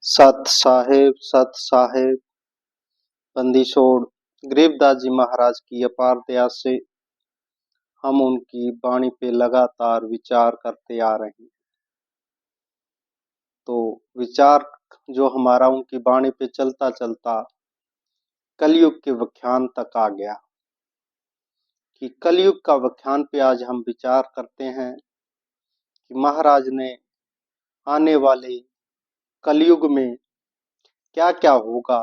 सत साहेब बंदी छोड़ गरीबदास जी महाराज की अपार दया से हम उनकी वाणी पे लगातार विचार करते आ रहे हैं। तो विचार जो हमारा उनकी वाणी पे चलता चलता कलयुग के व्याख्यान तक आ गया कि कलयुग का व्याख्यान पे आज हम विचार करते हैं कि महाराज ने आने वाले कलयुग में क्या क्या होगा,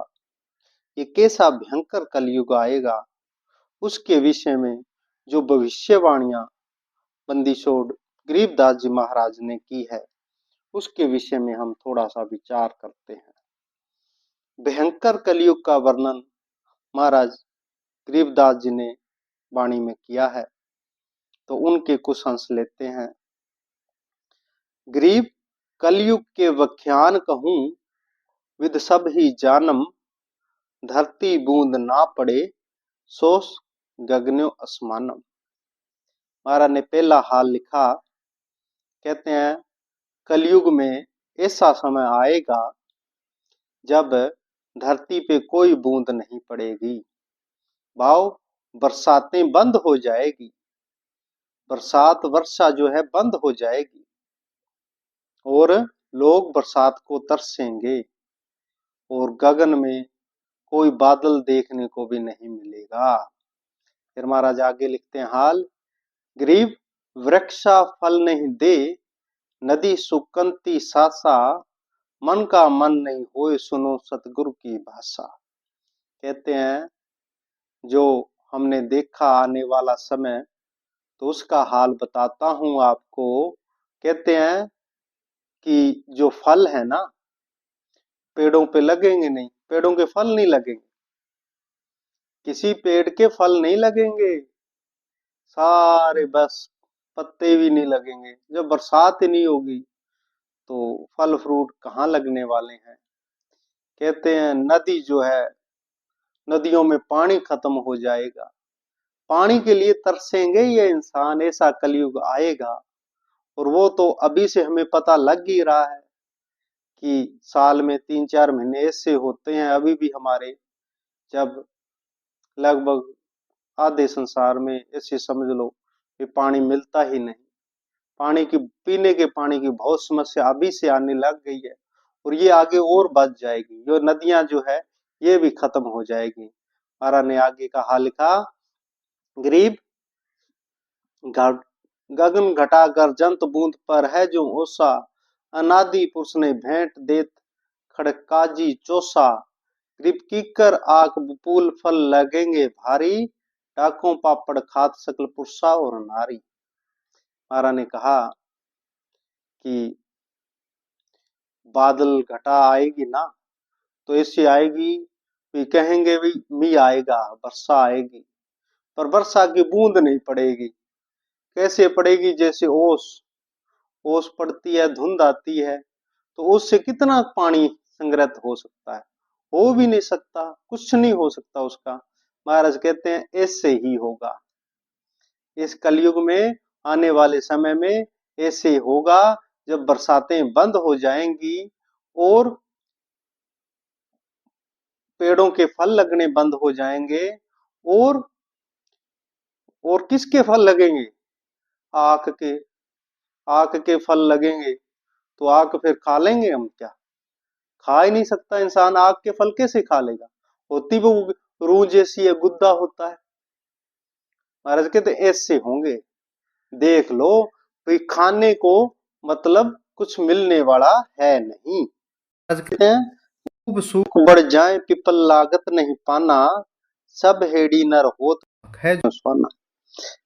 ये कैसा भयंकर कलयुग आएगा, उसके विषय में जो भविष्यवाणियां बंदी छोड़ गरीबदास जी महाराज ने की है उसके विषय में हम थोड़ा सा विचार करते हैं। भयंकर कलयुग का वर्णन महाराज गरीबदास जी ने वाणी में किया है, तो उनके कुछ अंश लेते हैं। गरीब कलयुग के व्याख्यान कहूं, विद सब ही जानम, धरती बूंद ना पड़े, सोस गगन्यो असमानम। महाराज ने पहला हाल लिखा, कहते हैं कलयुग में ऐसा समय आएगा जब धरती पे कोई बूंद नहीं पड़ेगी, भाव बरसातें बंद हो जाएगी, बरसात वर्षा जो है बंद हो जाएगी और लोग बरसात को तरसेंगे और गगन में कोई बादल देखने को भी नहीं मिलेगा। फिर महाराज आगे लिखते हैं हाल, गरीब वृक्षा फल नहीं दे, नदी सुकंती सासा, मन का मन नहीं होए सुनो सतगुरु की भाषा। कहते हैं जो हमने देखा आने वाला समय, तो उसका हाल बताता हूं आपको। कहते हैं कि जो फल है ना, पेड़ों पे लगेंगे नहीं, पेड़ों के फल नहीं लगेंगे, किसी पेड़ के फल नहीं लगेंगे, सारे बस पत्ते भी नहीं लगेंगे। जब बरसात ही नहीं होगी तो फल फ्रूट कहाँ लगने वाले हैं। कहते हैं नदी जो है, नदियों में पानी खत्म हो जाएगा, पानी के लिए तरसेंगे ये इंसान, ऐसा कलयुग आएगा। और वो तो अभी से हमें पता लग ही रहा है कि साल में 3-4 महीने ऐसे होते हैं, अभी भी हमारे जब लगभग आधे संसार में ऐसे समझ लो कि पानी मिलता ही नहीं, पानी की पीने के पानी की बहुत समस्या अभी से आने लग गई है और ये आगे और बढ़ जाएगी। जो नदियां जो है ये भी खत्म हो जाएगी। महाराज ने आगे का हाल लिखा, गरीब गगन घटा गर्जंत बूंद पर है जो ओसा, अनादि पुरुष ने भेंट देत खड़काजी चोसा, गरीब कीकर आक पुल फल लगेंगे भारी, डाकों पापड़ खात सकल पुरुषा और नारी। महाराज ने कहा कि बादल घटा आएगी ना, तो ऐसी आएगी भी कहेंगे भी मी आएगा, वर्षा आएगी, पर वर्षा की बूंद नहीं पड़ेगी। कैसे पड़ेगी, जैसे ओस पड़ती है, धुंध आती है, तो उससे कितना पानी संग्रहित हो सकता है, हो भी नहीं सकता, कुछ नहीं हो सकता उसका। महाराज कहते हैं ऐसे ही होगा इस कलयुग में, आने वाले समय में ऐसे होगा जब बरसातें बंद हो जाएंगी और पेड़ों के फल लगने बंद हो जाएंगे। और किसके फल लगेंगे, आक के, आक के फल लगेंगे। तो आक फिर खा लेंगे हम क्या, खा ही नहीं सकता इंसान, आग के फल कैसे खा लेगा, होती वो रूह जैसी है, गुद्दा होता है। महाराज कहते ऐसे होंगे, देख लो भाई, खाने को मतलब कुछ मिलने वाला है नहीं। महाराज कहते हैं खूब सुख बढ़ जाए पिपल लागत नहीं पाना, सब हेड़ी नर होत है जो सोना।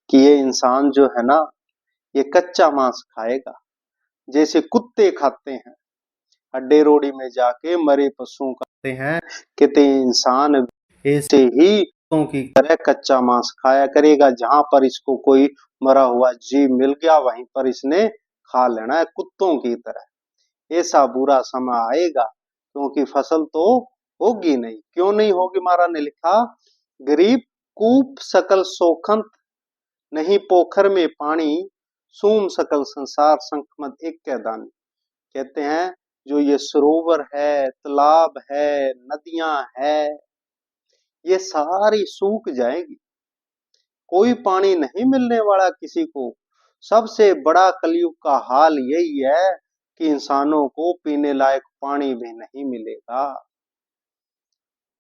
कि ये इंसान जो है ना, ये कच्चा मांस खाएगा, जैसे कुत्ते खाते हैं, अड्डे रोड़ी में जाके मरे पशुओं खाते हैं। कहते इंसान ऐसे ही कुत्तों की तरह कच्चा मांस खाया करेगा, जहां पर इसको कोई मरा हुआ जीव मिल गया वहीं पर इसने खा लेना है, कुत्तों की तरह। ऐसा बुरा समय आएगा क्योंकि फसल तो होगी नहीं। क्यों नहीं होगी, महाराज ने लिखा, गरीब कूप सकल सोखंत, नहीं पोखर में पानी, सूम सकल संसार संकमद एक दानी। कहते हैं जो ये सरोवर है, तालाब है, नदियां है, ये सारी सूख जाएगी। कोई पानी नहीं मिलने वाला किसी को। सबसे बड़ा कलयुग का हाल यही है कि इंसानों को पीने लायक पानी भी नहीं मिलेगा।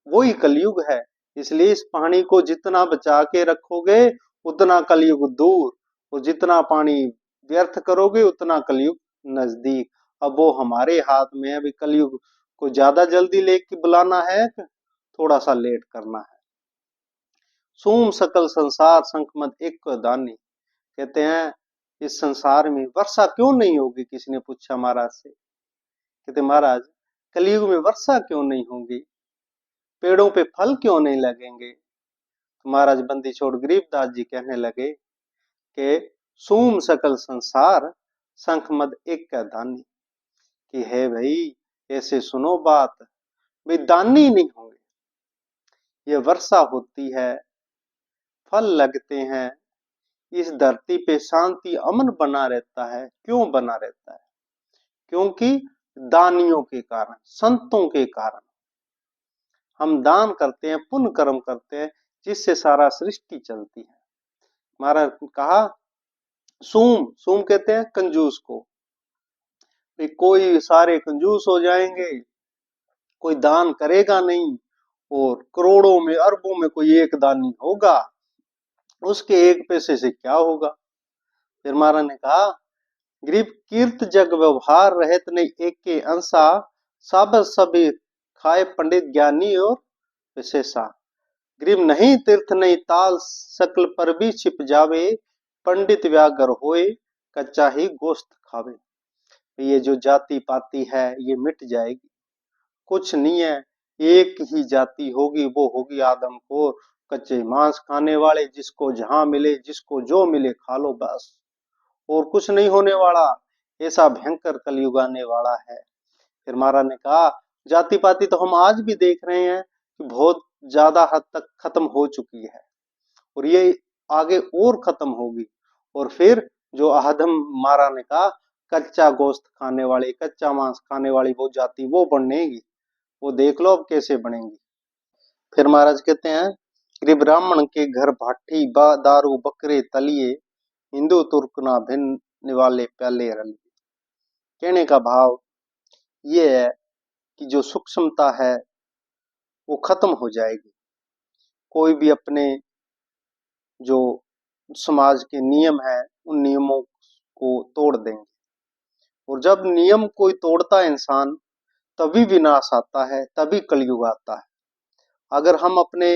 वही कलयुग है। इसलिए इस पानी को जितना बचा के रखोगे उतना कलयुग दूर, और जितना पानी व्यर्थ करोगे उतना कलयुग नजदीक। अब वो हमारे हाथ में है। अभी कलयुग को ज्यादा जल्दी लेके बुलाना है, थोड़ा सा लेट करना है। सूम सकल संसार संकमत एक दानी। कहते हैं इस संसार में वर्षा क्यों नहीं होगी? किसी ने पूछा महाराज से। कहते महाराज कलयुग में वर्षा क्यों नहीं होगी, पेड़ों पे फल क्यों नहीं लगेंगे? तो महाराज बंदी छोड़ गरीबदास जी कहने लगे कि सूम सकल संसार संख मद एक का दानी। कि है भाई ऐसे सुनो बात, वे दानी नहीं होंगे। ये वर्षा होती है, फल लगते हैं, इस धरती पे शांति अमन बना रहता है। क्यों बना रहता है? क्योंकि दानियों के कारण, संतों के कारण। हम दान करते हैं, पुण्य कर्म करते हैं, जिससे सारा सृष्टि चलती है। महाराज कहा सूम, सूम कहते हैं कंजूस को। कोई सारे कंजूस हो जाएंगे, कोई दान करेगा नहीं, और करोड़ों में अरबों में कोई एक दानी होगा, उसके एक पैसे से क्या होगा? फिर महाराज ने कहा गरीब कीर्त जग व्यवहार रहत नहीं एक के अंसा, सब सभी खाए पंडित ज्ञानी और विशेषा। गरीब नहीं तीर्थ नहीं ताल, सकल पर भी छिप जावे, पंडित व्यागर होए कच्चा ही गोश्त खावे। ये जो जाति पाति है ये मिट जाएगी, कुछ नहीं है। एक ही जाति होगी, वो होगी आदमखोर, कच्चे मांस खाने वाले, जिसको जहां मिले जिसको जो मिले खा लो बस, और कुछ नहीं होने वाला। ऐसा भयंकर कलयुग आने वाला है। फिर महाराज ने कहा जाति पाति तो हम आज भी देख रहे हैं कि बहुत ज्यादा हद तक खत्म हो चुकी है, और ये आगे और खत्म होगी। और फिर जो अहदम महाराज ने कहा कच्चा गोश्त खाने वाली, कच्चा मांस खाने वाली वो जाति वो बनेगी, वो देख लो अब कैसे बनेगी। फिर महाराज कहते हैं कि ब्राह्मण के घर भाठी दारू बकरे तलिए, हिंदू तुर्क ना भिन्न वाले प्याले रलिए। कहने का भाव ये है कि जो सूक्ष्मता है वो खत्म हो जाएगी। कोई भी अपने जो समाज के नियम है उन नियमों को तोड़ देंगे, और जब नियम कोई तोड़ता है इंसान तभी विनाश आता है, तभी कलयुग आता है। अगर हम अपने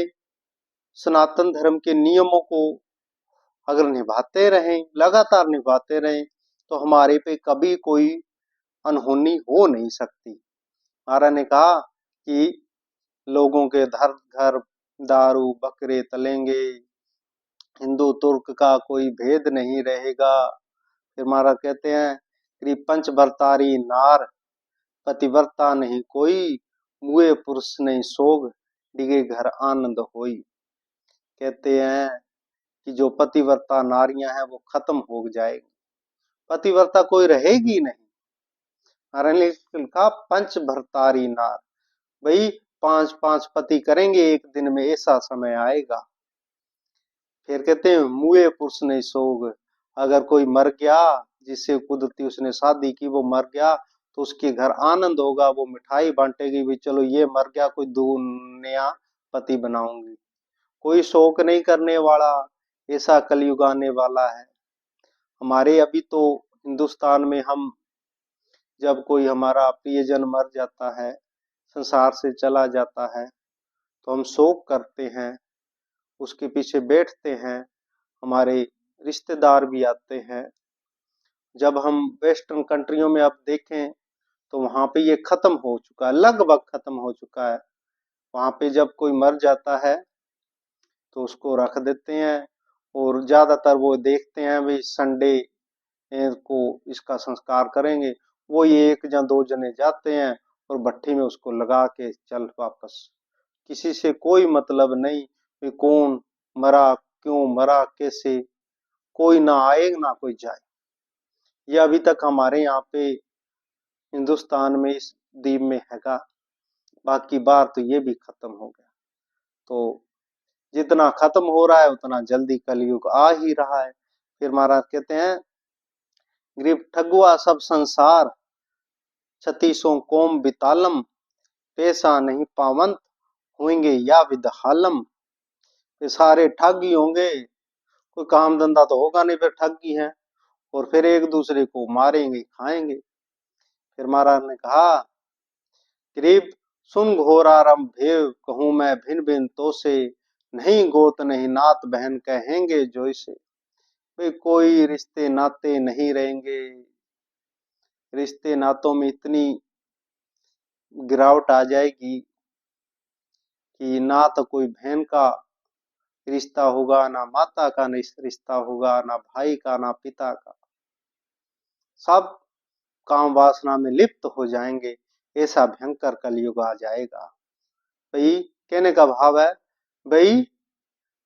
सनातन धर्म के नियमों को अगर निभाते रहें, लगातार निभाते रहें, तो हमारे पे कभी कोई अनहोनी हो नहीं सकती। महाराज ने कहा कि लोगों के घर घर दारू बकरे तलेंगे, हिंदू तुर्क का कोई भेद नहीं रहेगा। फिर महाराज कहते हैं कि पंच भरतारी नार, पतिव्रता नहीं कोई, मुए पुरुष नहीं सोग, डिगे घर आनंद होई। कहते हैं कि जो पतिव्रता नारियां हैं वो खत्म हो जाएगी, पतिव्रता कोई रहेगी नहीं। महाराज ने लिखा पंच भरतारी नार, भाई पांच पांच पति करेंगे एक दिन में, ऐसा समय आएगा। फिर कहते हैं मुए पुरुष नहीं सोग, अगर कोई मर गया जिससे कुदरती उसने शादी की वो मर गया तो उसके घर आनंद होगा, वो मिठाई बांटेगी भी, चलो ये मर गया कोई दो नया पति बनाऊंगी। कोई शोक नहीं करने वाला, ऐसा कलयुग आने वाला है। हमारे अभी तो हिंदुस्तान में हम जब कोई हमारा प्रियजन मर जाता है, संसार से चला जाता है, तो हम शोक करते हैं, उसके पीछे बैठते हैं, हमारे रिश्तेदार भी आते हैं। जब हम वेस्टर्न कंट्रियों में अब देखें तो वहां पे ये खत्म हो चुका है, लगभग खत्म हो चुका है। वहां पे जब कोई मर जाता है तो उसको रख देते हैं, और ज्यादातर वो देखते हैं भाई संडे को इसका संस्कार करेंगे। वो ये एक या दो जने जाते हैं और भट्टी में उसको लगा के चल वापस, किसी से कोई मतलब नहीं कि कौन मरा, क्यों मरा, कैसे, कोई ना आए ना कोई जाए। ये अभी तक हमारे यहाँ पे हिंदुस्तान में इस द्वीप में हैगा, बाकी बार तो ये भी खत्म हो गया। तो जितना खत्म हो रहा है उतना जल्दी कलयुग आ ही रहा है। फिर महाराज कहते हैं, ग्रीब ठगुआ सब संसार, छतीसों कोम बितालम, पैसा नहीं पावंत, होंगे या विदहालम। ये सारे ठग ही होंगे, कोई काम धंधा तो होगा नहीं, फिर ठग ही है, और फिर एक दूसरे को मारेंगे खाएंगे। फिर महाराज ने कहा, गरीब सुन घोरारम भेव, कहूं मैं भिन भिन तो से, नहीं गोत नहीं नात बहन कहेंगे जोई से। भाई कोई रिश्ते नाते नहीं रहेंगे, रिश्ते नातों में इतनी गिरावट आ जाएगी कि ना तो कोई बहन का रिश्ता होगा, ना माता का रिश्ता होगा, ना भाई का, ना पिता का, सब काम वासना में लिप्त हो जाएंगे। ऐसा भयंकर कलयुग आ जाएगा। भाई कहने का भाव है, भाई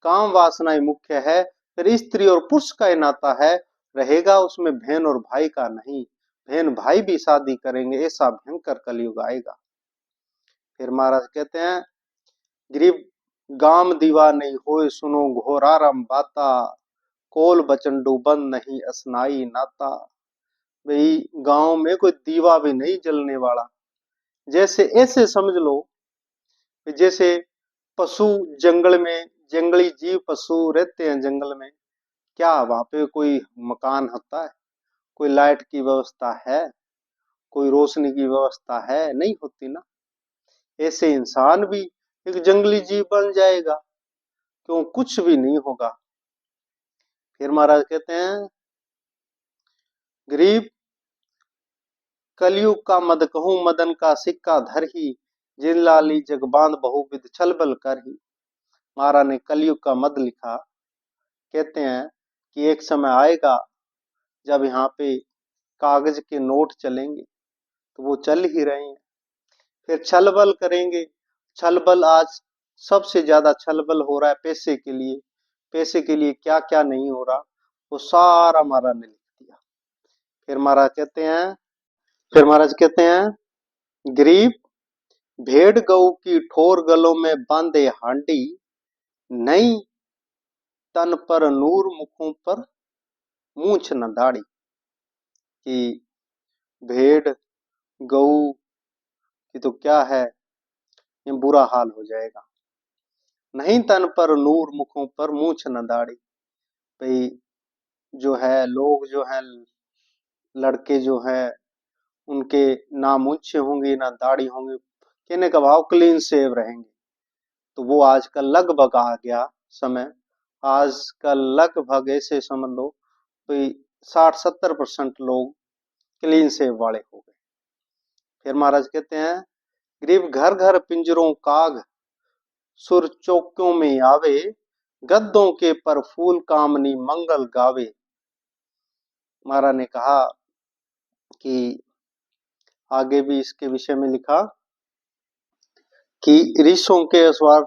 काम वासना ही मुख्य है, फिर स्त्री और पुरुष का ही नाता है, रहेगा उसमें बहन और भाई का नहीं। बहन भाई भी शादी करेंगे, ऐसा भयंकर कलयुग आएगा। फिर महाराज कहते हैं, गरीब गाम दीवा नहीं होए, सुनो घोरारम बाता, कोल बचन डूबन नहीं असनाई नाता। भाई गांव में कोई दीवा भी नहीं जलने वाला। जैसे ऐसे समझ लो जैसे पशु जंगल में, जंगली जीव पशु रहते हैं जंगल में, क्या वहां पे कोई मकान होता है, कोई लाइट की व्यवस्था है, कोई रोशनी की व्यवस्था है? नहीं होती ना। ऐसे इंसान भी एक जंगली जीव बन जाएगा, क्यों? कुछ भी नहीं होगा। फिर महाराज कहते हैं, गरीब कलयुग का मद कहूं, मदन का सिक्का धर ही, जिन लाली जगबांध बहुविध छलबल कर ही। महाराज ने कलयुग का मद लिखा। कहते हैं कि एक समय आएगा जब यहाँ पे कागज के नोट चलेंगे, तो वो चल ही रहे हैं। फिर छलबल करेंगे। छलबल आज सबसे ज्यादा छलबल हो रहा है पैसे के लिए। पैसे के लिए क्या क्या नहीं हो रहा, वो सारा महाराज ने लिख दिया। फिर महाराज कहते हैं, गरीब भेड़ गऊ की ठोर गलों में बांधे हांडी, नहीं तन पर नूर मुखों पर मूछ न दाढ़ी। कि भेड़ गऊ की तो क्या है, ये बुरा हाल हो जाएगा। नहीं तन पर नूर मुखों पर मूछ न दाढ़ी। भाई जो है लोग जो है, लड़के जो है, उनके ना मूछे होंगी ना दाढ़ी होंगी, कहने का भाव क्लीन शेव रहेंगे। तो वो आजकल लगभग आ गया समय। आजकल लगभग ऐसे समझ लो कोई 60-70% लोग क्लीन शेव वाले हो गए। फिर महाराज कहते हैं, गरीब घर घर पिंजरों काग, सुर चौकों में आवे, गद्दों के पर फूल कामनी मंगल गावे। महाराज ने कहा कि आगे भी इसके विषय में लिखा कि ऋषों के अस्वार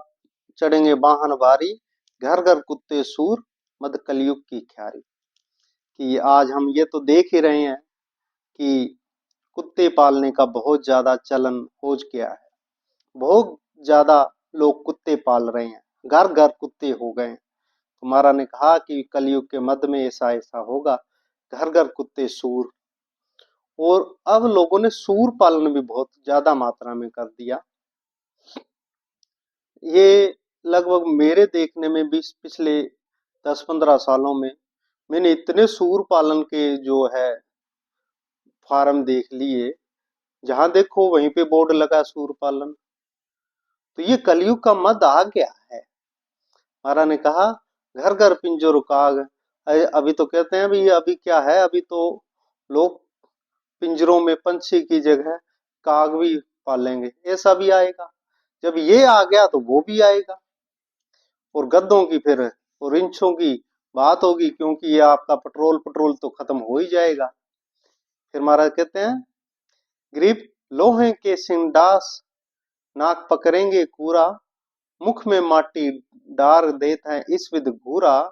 चढ़ेंगे वाहन भारी, घर घर कुत्ते सूर, मद कलयुग की ख्यारी। कि आज हम ये तो देख ही रहे हैं कि कुत्ते पालने का बहुत ज्यादा चलन हो गया है। बहुत ज्यादा लोग कुत्ते पाल रहे हैं, घर घर कुत्ते हो गए। तो महाराज ने कहा कि कलयुग के मध्य में ऐसा ऐसा होगा, घर घर कुत्ते सूर। और अब लोगों ने सूर पालन भी बहुत ज्यादा मात्रा में कर दिया। ये लगभग मेरे देखने में भी पिछले 10-15 सालों में मैंने इतने सूर पालन के जो है फार्म देख लिए, जहां देखो वहीं पे बोर्ड लगा सूर पालन। तो ये कलयुग का मद आ गया है। महाराज ने कहा घर घर पिंजर काग। अभी तो कहते हैं भाई अभी क्या है, अभी तो लोग पिंजरों में पंछी की जगह काग भी पालेंगे। ऐसा भी आएगा। जब ये आ गया तो वो भी आएगा। और गद्दों की फिर और इंचों की बात होगी, क्योंकि ये आपका पेट्रोल तो खत्म हो ही जाएगा। फिर महाराज कहते हैं, गरीब लोहे के सिंडास, नाक पकड़ेंगे कूरा, मुख में माटी डार देता है इस विध घूरा।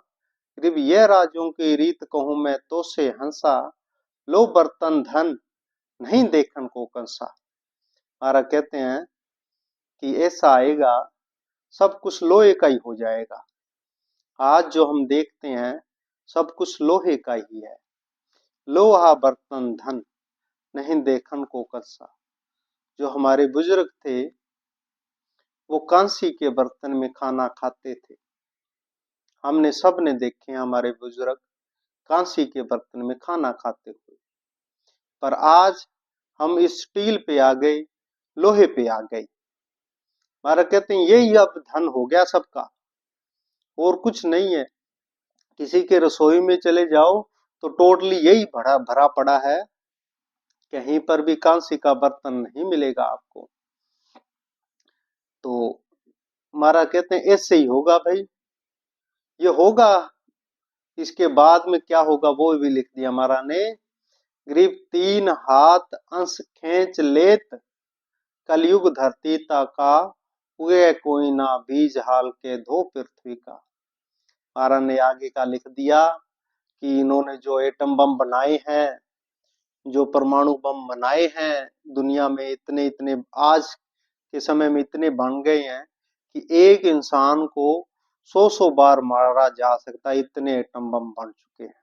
गरीब यह राजों की रीत कहूं मैं तो से हंसा, लो बर्तन धन नहीं देखन को कंसा। महाराज कहते हैं कि ऐसा आएगा सब कुछ लोहे का ही हो जाएगा। आज जो हम देखते हैं सब कुछ लोहे का ही है। लोहा बर्तन धन नहीं देखन को कंसा। जो हमारे बुजुर्ग थे वो कांसी के बर्तन में खाना खाते थे। हमने सबने देखे हमारे बुजुर्ग कांसी के बर्तन में खाना खाते हुए। पर आज हम इस स्टील पे आ गए, लोहे पे आ गए। महाराज कहते हैं यही अब धन हो गया सबका, और कुछ नहीं है। किसी के रसोई में चले जाओ तो टोटली यही भरा भरा पड़ा है, कहीं पर भी कांसी का बर्तन नहीं मिलेगा आपको। तो महाराज कहते हैं ऐसे ही होगा भाई, ये होगा। इसके बाद में क्या होगा वो भी लिख दिया महाराज ने। ग्रीब 3 हाथ अंश खींच लेत कलयुग धरती का उगे कोई ना बीज हाल के धो पृथ्वी का। महाराज ने आगे का लिख दिया कि इन्होंने जो एटम बम बनाए हैं, जो परमाणु बम बनाए हैं, दुनिया में इतने इतने आज के समय में इतने बन गए हैं कि एक इंसान को 100 बार मारा जा सकता है, इतने एटम बम बन चुके हैं।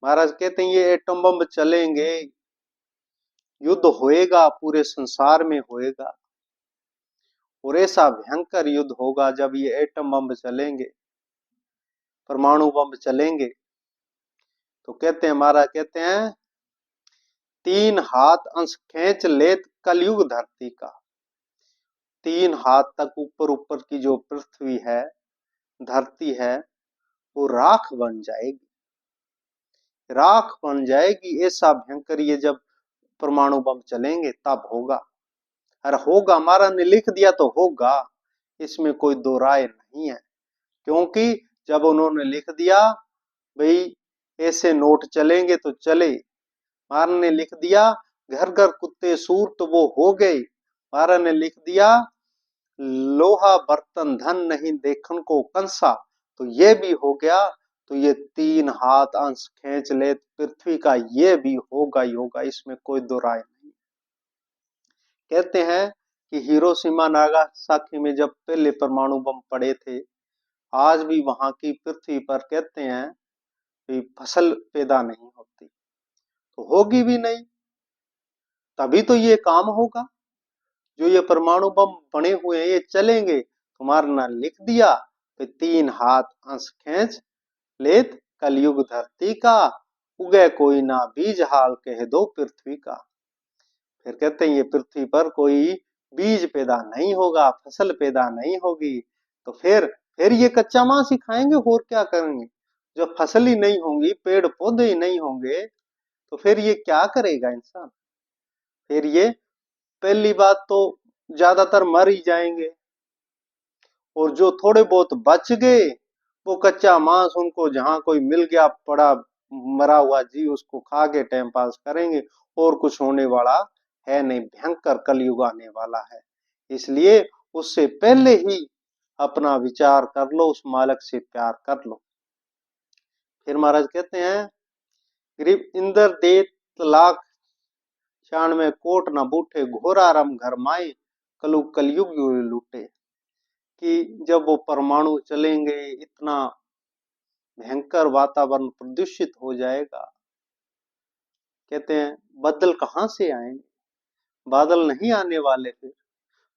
महाराज कहते हैं ये एटम बम चलेंगे, युद्ध होएगा, पूरे संसार में होएगा, और ऐसा भयंकर युद्ध होगा जब ये एटम बम चलेंगे, परमाणु बम चलेंगे। तो कहते हैं महाराज कहते हैं 3 हाथ अंश खींच लेत कलयुग धरती का। 3 हाथ तक ऊपर ऊपर की जो पृथ्वी है, धरती है, वो राख बन जाएगी, राख बन जाएगी। ऐसा भयंकर ये जब परमाणु बम चलेंगे तब होगा। अरे होगा, हमारा ने लिख दिया तो होगा, इसमें कोई दो राय नहीं है। क्योंकि जब उन्होंने लिख दिया भाई ऐसे नोट चलेंगे तो चले, महाराज ने लिख दिया घर घर कुत्ते सूर तो वो हो गए। महाराज ने लिख दिया लोहा बर्तन धन नहीं देखन को कंसा, तो ये भी हो गया। तो ये 3 हाथ अंश खींच ले पृथ्वी का, ये भी होगा ही होगा, इसमें कोई दो राय नहीं। कहते हैं कि हिरोशिमा नागासाकी में जब पहले परमाणु बम पड़े थे, आज भी वहां की पृथ्वी पर कहते हैं कि फसल पैदा नहीं होती, तो होगी भी नहीं, तभी तो ये काम होगा। जो ये परमाणु बम बने हुए हैं ये चलेंगे। तुम्हारा ना लिख दिया तो 3 हाथ अंश खींच लेत कलयुग धरती का उगे कोई ना बीज हाल कह दो पृथ्वी का। फिर कहते हैं ये पृथ्वी पर कोई बीज पैदा नहीं होगा, फसल पैदा नहीं होगी, तो फिर ये कच्चा मांस ही खाएंगे, और क्या करेंगे। जब फसल ही नहीं होंगी, पेड़ पौधे ही नहीं होंगे, तो फिर ये क्या करेगा इंसान। फिर ये पहली बात तो ज्यादातर मर ही जाएंगे, और जो थोड़े बहुत बच गए वो कच्चा मांस उनको जहां कोई मिल गया पड़ा मरा हुआ जी, उसको खा के टाइम पास करेंगे, और कुछ होने वाला है नहीं। भयंकर कलयुग आने वाला है, इसलिए उससे पहले ही अपना विचार कर लो, उस मालिक से प्यार कर लो। फिर महाराज कहते हैं गरीब इंद्र देत लाख 96 कोट न बूठे घोरा रम घर माए कलयुग लूटे। कि जब वो परमाणु चलेंगे इतना भयंकर वातावरण प्रदूषित हो जाएगा। कहते हैं बादल कहां से आएंगे, बादल नहीं आने वाले, फिर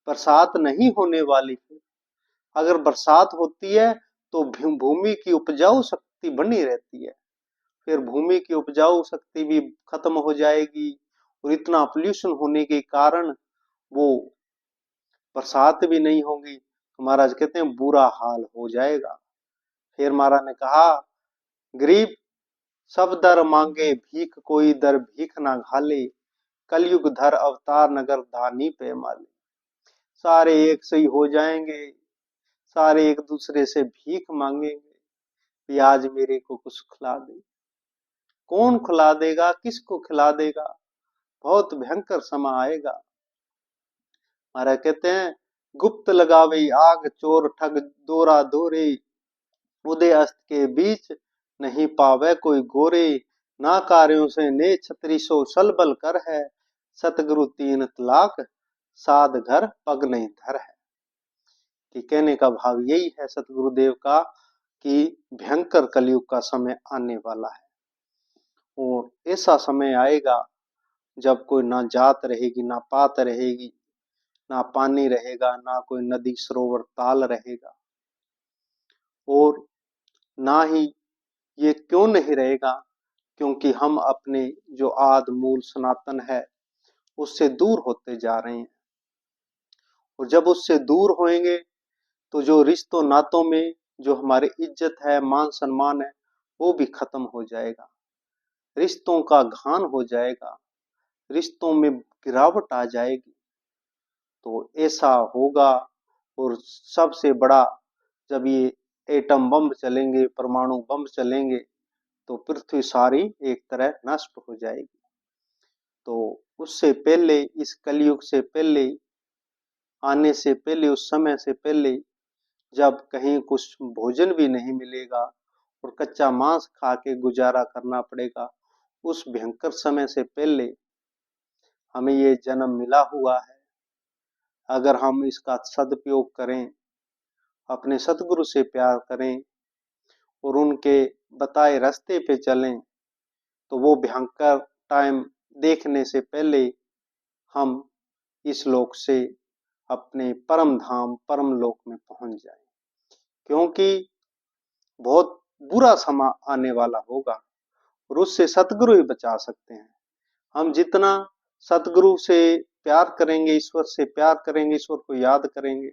बरसात नहीं होने वाली। फिर अगर बरसात होती है तो भूमि की उपजाऊ शक्ति बनी रहती है, फिर भूमि की उपजाऊ शक्ति भी खत्म हो जाएगी, और इतना पोल्यूशन होने के कारण वो बरसात भी नहीं होगी। महाराज कहते हैं बुरा हाल हो जाएगा। फिर महाराज ने कहा गरीब सब दर मांगे भीख कोई दर भीख ना घाले कलयुग धर अवतार नगर दानी पे माले। सारे एक से ही हो जाएंगे, सारे एक दूसरे से भीख मांगेंगे कि आज मेरे को कुछ खिला दे। कौन खिला देगा, किसको खिला देगा, बहुत भयंकर समय आएगा। महाराज कहते हैं गुप्त लगावे आग चोर ठग दोरा दोरे उदय अस्त के बीच नहीं पावे कोई गोरे ना कार्यों से ने छतरी सो सलबल कर है, सतगुरु तीन तलाक साध घर पग नहीं धर है। कि कहने का भाव यही है सतगुरुदेव का कि भयंकर कलयुग का समय आने वाला है और ऐसा समय आएगा जब कोई ना जात रहेगी, ना पात रहेगी, ना पानी रहेगा, ना कोई नदी सरोवर ताल रहेगा, और ना ही ये क्यों नहीं रहेगा, क्योंकि हम अपने जो आद मूल सनातन है उससे दूर होते जा रहे हैं। और जब उससे दूर होएंगे तो जो रिश्तों नातों में जो हमारी इज्जत है, मान सम्मान है, वो भी खत्म हो जाएगा, रिश्तों का घान हो जाएगा, रिश्तों में गिरावट आ जाएगी। तो ऐसा होगा। और सबसे बड़ा, जब ये एटम बम चलेंगे, परमाणु बम चलेंगे, तो पृथ्वी सारी एक तरह नष्ट हो जाएगी। तो उससे पहले, इस कलयुग से पहले आने से पहले, उस समय से पहले जब कहीं कुछ भोजन भी नहीं मिलेगा और कच्चा मांस खा के गुजारा करना पड़ेगा, उस भयंकर समय से पहले हमें ये जन्म मिला हुआ है। अगर हम इसका सदुपयोग करें, अपने सतगुरु से प्यार करें और उनके बताए रास्ते पे चलें, तो वो भयंकर टाइम देखने से पहले हम इस लोक से अपने परम धाम परम लोक में पहुंच जाएं। क्योंकि बहुत बुरा समय आने वाला होगा और उससे सतगुरु ही बचा सकते हैं। हम जितना सतगुरु से प्यार करेंगे, ईश्वर से प्यार करेंगे, ईश्वर को याद करेंगे,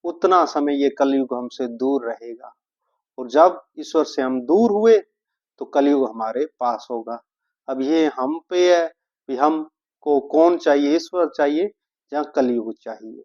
उतना समय ये कलयुग हमसे दूर रहेगा। और जब ईश्वर से हम दूर हुए तो कलयुग हमारे पास होगा। अब ये हम पे है कि हमको कौन चाहिए, ईश्वर चाहिए या कलयुग चाहिए।